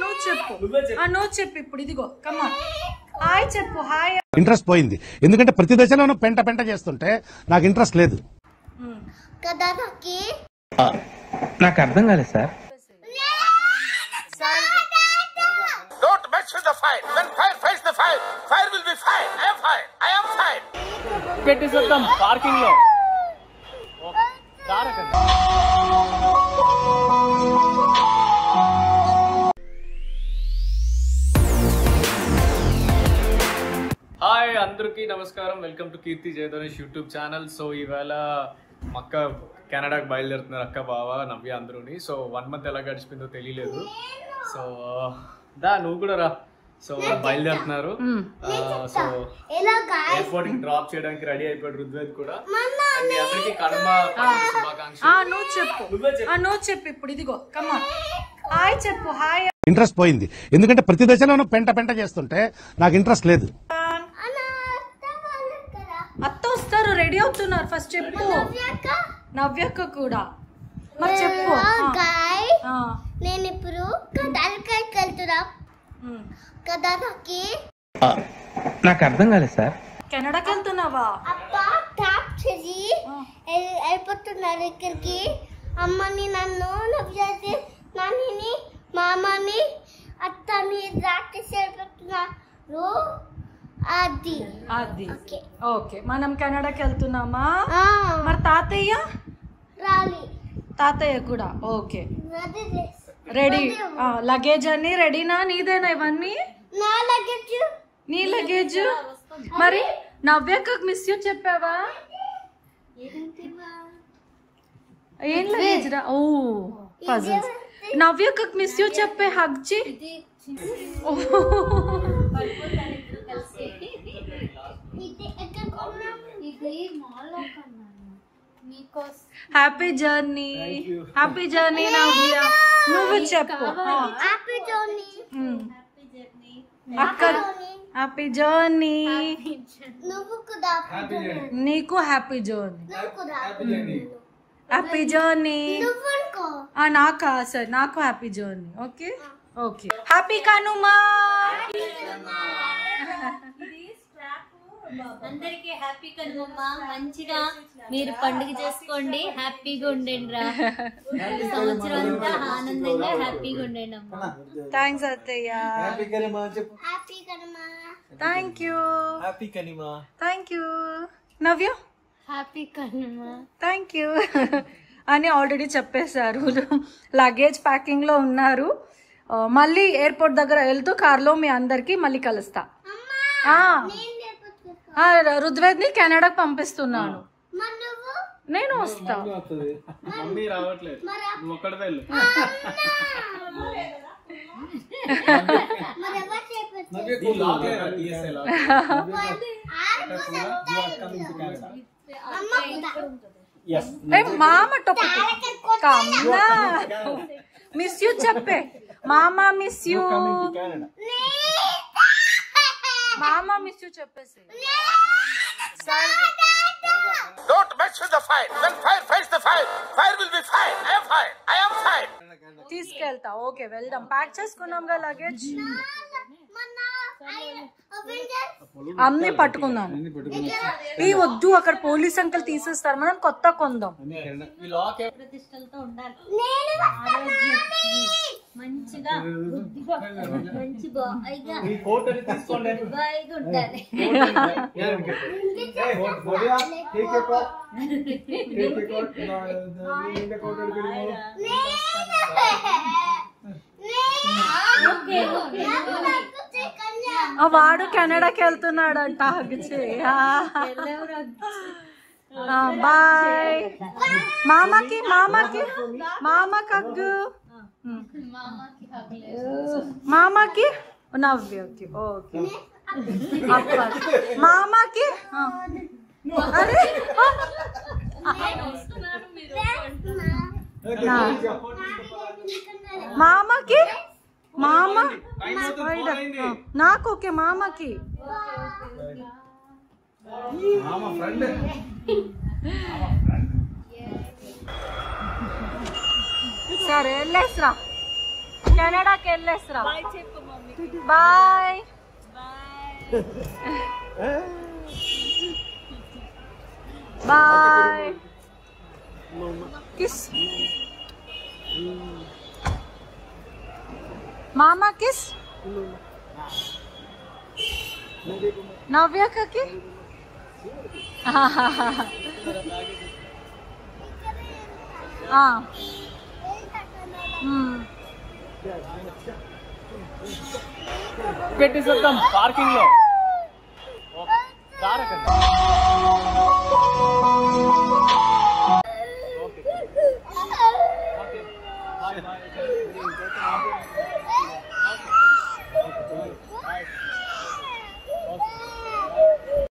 నువ్వు చెప్పు ఇప్పుడు. ఇదిగో కమ్మా హాయ్ చెప్పు. హాయ్. ఇంట్రెస్ట్ పోయింది ఎందుకంటే ప్రతి దశలోనూ పెంట పెంట చేస్తుంటే నాకు ఇంట్రెస్ట్ లేదు. నాకు అర్థం కాలేదు sir. Don't mess with the fire. When fire fights the fire, fire will be fire. I am fire. I am fire. పెట్టేసేద్దాం పార్కింగ్ లో. హాయ్ అందరికీ నమస్కారం. Welcome to Keerthi Jayadhanesh YouTube channel. So ఈవేళ అక్క కెనడాకి బయలుదేరుతున్నారు, అక్క బావ నవ్య అందరూని. సో 1 month ఎలా గడిచిపోయిందో తెలియలేదు. సో నువ్వు కూడా రా. సో బయలుదేరుతున్నారు. సో ఎయిర్పోర్ట్ కి డ్రాప్ చేయడానికి రెడీ అయిపోయాడు రుద్వేద్ కూడా. మీ అందరికీ కడమ శుభాకాంక్షలు. నువ్వు చెప్పు ఇప్పుడు. ఇదిగో కమ్మా హాయ్ చెప్పు. హాయ్. ఇంట్రెస్ట్ పోయింది ఎందుకంటే ప్రతి దశలోనూ పెంట పెంట చేస్తుంటే నాకు ఇంట్రెస్ట్ లేదు. అత్త వస్తారు, రెడీ అవుతున్నారు. ఫస్ట్ చెప్పు. నవ్యక్క కూడా మరి చెప్పు. నేను ఇప్పుడు కదాలకి వెళ్తున్నా. కదాలకి నాకు అర్థం కాలేదు సార్. కెనడాకి వెళ్తున్నావా? అప్ప టాప్ చేసి వెళ్ళిపోతున్నారు ఇక్కడికి. అమ్మని నన్ను నవ్వేసి నాన్నని మామని అత్తని రాకేసి వెళ్ళిపోతున్నారు. అది ఓకే మనం కెనడాకి వెళ్తున్నామా? మరి తాతయ్య రాలి. తాతయ్య కూడా ఓకే రెడీ. లగేజ్ అన్ని రెడీనా? నీదేనా ఇవన్నీ? నా లగేజ్. నీ లగేజ్. మరి నవ్యక్కకు మిస్ యూ చెప్పావా? ఏం లగేజ్ రా? ఓ పజల్స్. నవ్యక్కకు మిస్ యూ చెప్పే హగ్ చే. Happy journey. హ్యాపీ జర్నీ నవ్య. నువ్వు చెప్పు. హ్యాపీ జర్నీ అక్క. Happy journey. నువ్వు కూడా నీకు హ్యాపీ జర్నీ. Happy journey. నాకా? సరే నాకు happy journey. Okay okay. Happy Kanuma. అందరికి హ్యాపీ కనుమా. మంచిగా మీరు పండుగ చేసుకోండి, హ్యాపీగా ఉండండి రా. సంవత్సరం అంతా ఆనందంగా హ్యాపీగా ఉండండి అమ్మా. థ్యాంక్స్ అత్తయ్య. Thank you. Thank you Navya. Happy Kanuma. Thank you అని ఆల్రెడీ చెప్పేశారు. లగేజ్ ప్యాకింగ్ లో ఉన్నారు. మళ్ళీ ఎయిర్పోర్ట్ దగ్గర వెళ్తూ కార్లో మీ అందరికి మళ్ళీ కలుస్తా. రుద్వేద్ ని కెనడాకి పంపిస్తున్నాను. నేను వస్తా. మమ్మీ రావట్లేదు, నువ్వు ఒక్కడే వెళ్ళు. మామ మిస్ యూ చెప్పే. మామా మిస్ యూ. మామా మిస్ యూ చెప్పేసి. Don't mess with the fire. When fire fights the fire, fire will be fire. I am fire. I am fire. తీసుకెళ్తా. ఓకే వెళ్దాం. ప్యాక్ చేసుకున్నాంగా లగేజ్. అన్ని పట్టుకుందాం. ఈ వద్దు, అక్కడ పోలీస్ అంకల్ తీసేస్తారు. మనం కొత్త కొందాం. ప్రతిష్టలతో ఉండాలి. మంచిగా మంచి బాగా ఉండాలి. వాడు కెనడాకి వెళ్తున్నాడంట. హగ్ చేయ. బాయ్. మామకి మామకి మామకి హగ్గు. మామకి నవ్యకి. ఓకే మామకి. అరే మామకి. మామ నాకు ఓకే. మామకి సరే వెళ్ళేసిరా. కెనడాకి వెళ్ళేసరా బాయ్ బాయ్ కిస్ మామా కిస్ నవ్యకి పెట్టేసేద్దాం పార్కింగ్ లో